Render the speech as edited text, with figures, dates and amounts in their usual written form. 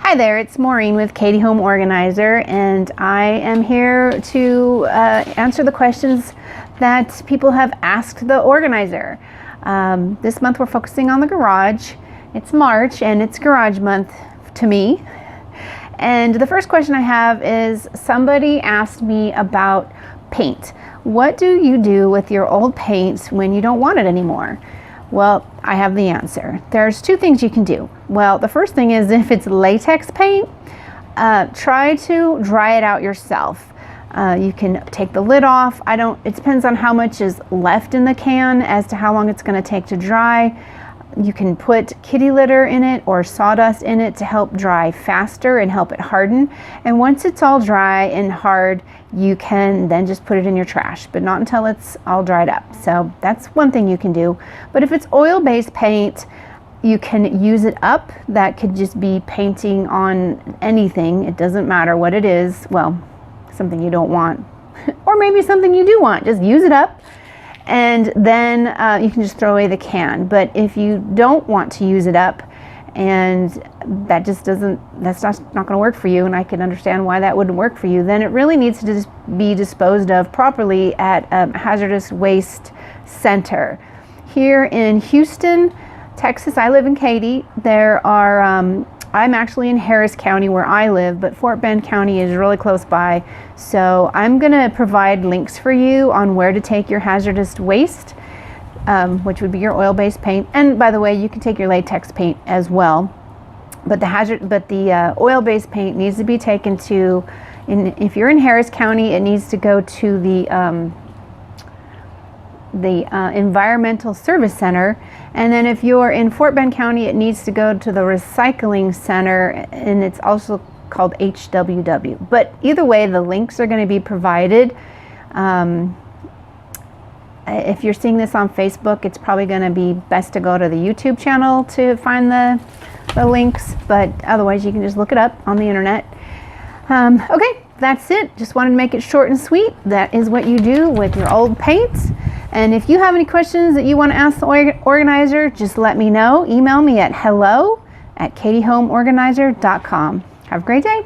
Hi there, it's Maureen with Katy Home Organizer, and I am here to answer the questions that people have asked the organizer. This month we're focusing on the garage. It's March and it's garage month to me. And the first question I have is, somebody asked me about paint. What do you do with your old paint when you don't want it anymore? Well, I have the answer. There's two things you can do. Well, the first thing is, if it's latex paint, try to dry it out yourself. You can take the lid off. It depends on how much is left in the can as to how long it's going to take to dry. You can put kitty litter in it or sawdust in it to help dry faster and help it harden. And once it's all dry and hard, you can then just put it in your trash, but not until it's all dried up. So that's one thing you can do. But if it's oil-based paint, you can use it up. That could just be painting on anything. It doesn't matter what it is. Well, something you don't want, or maybe something you do want. Just use it up. And then you can just throw away the can. But if you don't want to use it up, and that's not going to work for you, and I can understand why that wouldn't work for you, then it really needs to just be disposed of properly at a hazardous waste center. Here in Houston, Texas, I live in Katy. There are, I'm actually in Harris County where I live, but Fort Bend County is really close by. So I'm gonna provide links for you on where to take your hazardous waste, which would be your oil-based paint. And by the way, you can take your latex paint as well. But the oil-based paint needs to be taken to, if you're in Harris County, it needs to go to the Environmental Service Center. And then if you're in Fort Bend County, it needs to go to the Recycling Center, and it's also called HWW. But either way, the links are going to be provided. If you're seeing this on Facebook, it's probably going to be best to go to the YouTube channel to find the links, but otherwise you can just look it up on the internet. Okay, that's it. Just wanted to make it short and sweet. That is what you do with your old paints. And if you have any questions that you want to ask the organizer, just let me know. Email me at hello@katyhomeorganizer.com. Have a great day.